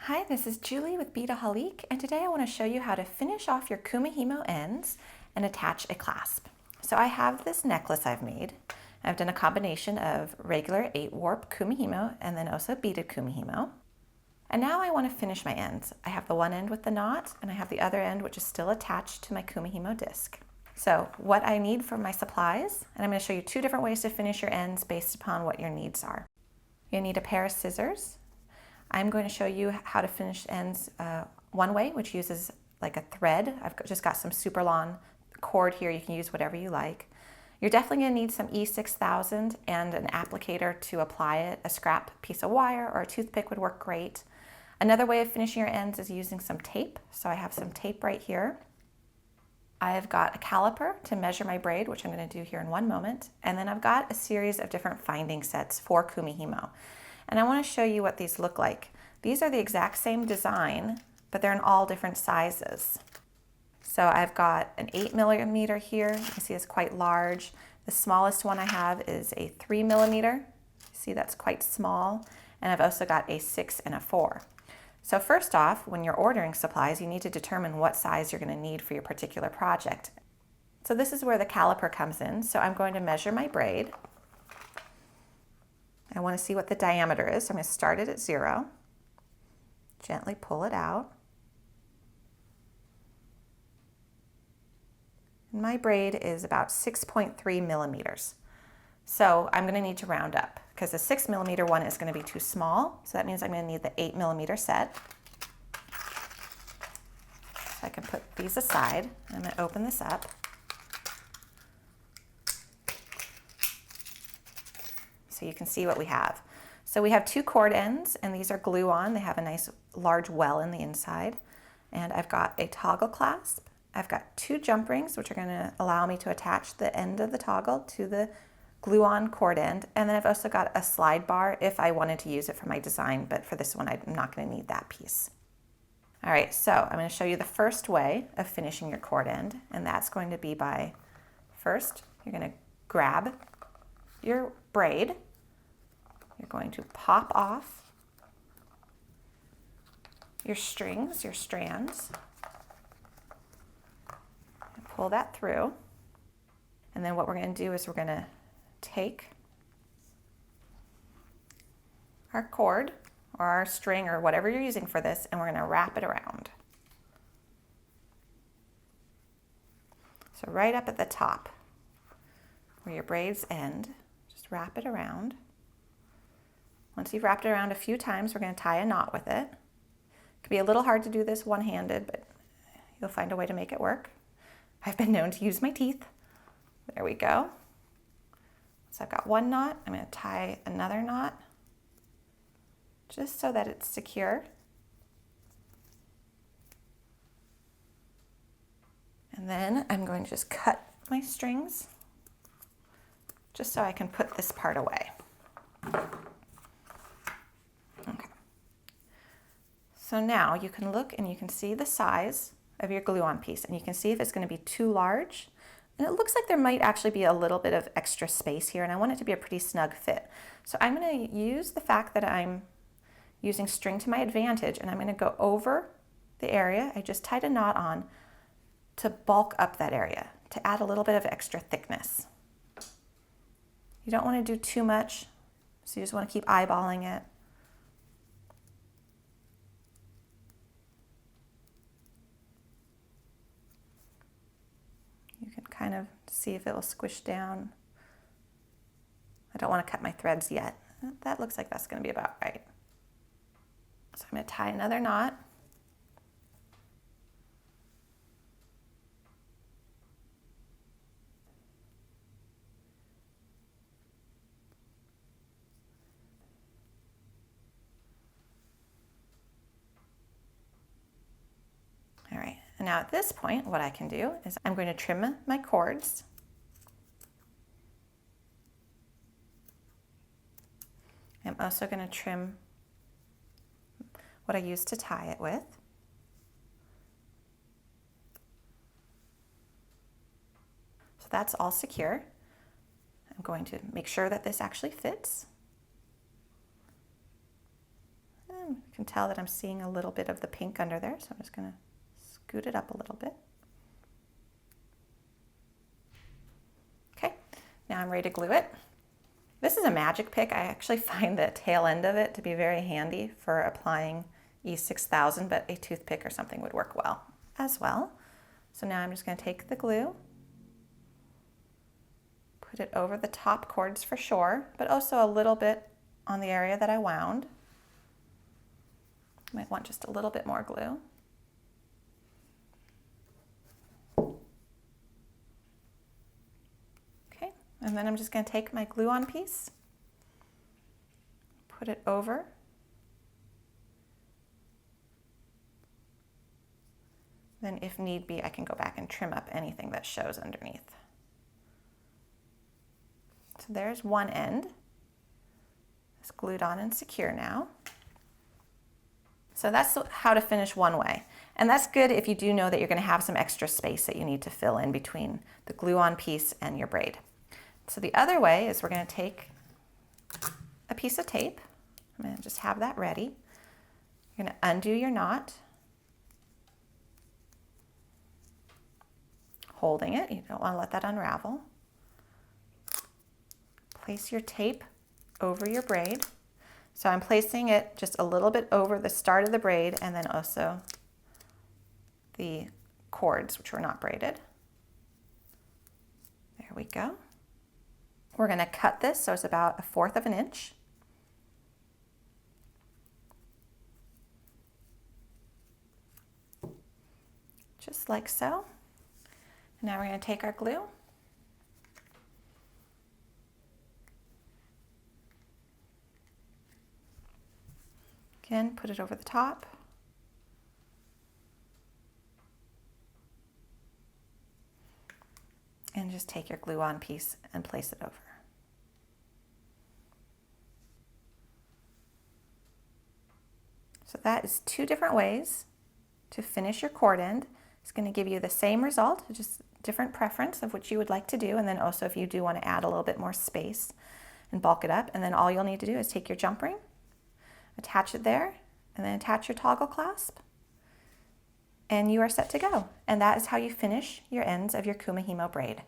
Hi, this is Julie with Beadaholique, and today I want to show you how to finish off your Kumihimo ends and attach a clasp. So I have this necklace I've made. I've done a combination of regular 8-warp Kumihimo and then also beaded Kumihimo. And now I want to finish my ends. I have the one end with the knot and I have the other end which is still attached to my Kumihimo disc. So what I need for my supplies, and I'm going to show you 2 different ways to finish your ends based upon what your needs are. You need a pair of scissors. I'm going to show you how to finish ends one way, which uses like a thread. I've just got some super long cord here. You can use whatever you like. You're definitely going to need some E6000 and an applicator to apply it. A scrap piece of wire or a toothpick would work great. Another way of finishing your ends is using some tape. So I have some tape right here. I have got a caliper to measure my braid, which I'm going to do here in one moment. And then I've got a series of different finding sets for Kumihimo. And I want to show you what these look like. These are the exact same design, but they're in all different sizes. So I've got an 8mm here. You can see it's quite large. The smallest one I have is a 3mm. See, that's quite small. And I've also got a 6 and a 4. So first off, when you're ordering supplies, you need to determine what size you're going to need for your particular project. So this is where the caliper comes in. So I'm going to measure my braid. I want to see what the diameter is, so I'm going to start it at 0. Gently pull it out. And my braid is about 6.3mm. So I'm going to need to round up because the 6mm one is going to be too small. So that means I'm going to need the 8mm set. So I can put these aside. I'm going to open this up. So you can see what we have. So we have 2 cord ends, and these are glue-on. They have a nice large well in the inside. And I've got a toggle clasp. I've got 2 jump rings, which are going to allow me to attach the end of the toggle to the glue-on cord end. And then I've also got a slide bar if I wanted to use it for my design, but for this one, I'm not going to need that piece. All right, so I'm going to show you the first way of finishing your cord end, and that's going to be by, first, you're going to grab your braid. You're going to pop off your strings, your strands, and pull that through. And then what we're going to do is we're going to take our cord or our string or whatever you're using for this, and we're going to wrap it around. So right up at the top where your braids end, just wrap it around. Once you've wrapped it around a few times, we're going to tie a knot with it. It can be a little hard to do this one-handed, but you'll find a way to make it work. I've been known to use my teeth. There we go. So I've got one knot. I'm going to tie another knot just so that it's secure. And then I'm going to just cut my strings just so I can put this part away. Okay. So now you can look and you can see the size of your glue-on piece, and you can see if it's going to be too large. And it looks like there might actually be a little bit of extra space here, and I want it to be a pretty snug fit. So I'm going to use the fact that I'm using string to my advantage, and I'm going to go over the area I just tied a knot on to bulk up that area, to add a little bit of extra thickness. You don't want to do too much, so you just want to keep eyeballing it. You can kind of see if it will squish down. I don't want to cut my threads yet. That looks like that's going to be about right. So I'm going to tie another knot. All right, and now at this point, what I can do is I'm going to trim my cords. I'm also going to trim what I used to tie it with. So that's all secure. I'm going to make sure that this actually fits. You can tell that I'm seeing a little bit of the pink under there, so I'm just going to scoot it up a little bit. Okay, now I'm ready to glue it. This is a magic pick. I actually find the tail end of it to be very handy for applying E6000, but a toothpick or something would work well as well. So now I'm just going to take the glue, put it over the top cords for sure, but also a little bit on the area that I wound. Might want just a little bit more glue. Okay, and then I'm just going to take my glue-on piece, put it over. Then if need be, I can go back and trim up anything that shows underneath. So there's one end. It's glued on and secure now. So that's how to finish one way. And that's good if you do know that you're going to have some extra space that you need to fill in between the glue-on piece and your braid. So the other way is we're going to take a piece of tape. I'm going to just have that ready. You're going to undo your knot, holding it. You don't want to let that unravel. Place your tape over your braid. So I'm placing it just a little bit over the start of the braid and then also the cords, which were not braided. There we go. We're going to cut this so it's about 1/4 of an inch. Just like so. And now we're going to take our glue. Again, put it over the top. And just take your glue-on piece and place it over. So that is 2 different ways to finish your cord end. It's going to give you the same result, just different preference of what you would like to do, and then also if you do want to add a little bit more space and bulk it up, and then all you'll need to do is take your jump ring, attach it there, and then attach your toggle clasp, and you are set to go. And that is how you finish your ends of your Kumihimo braid.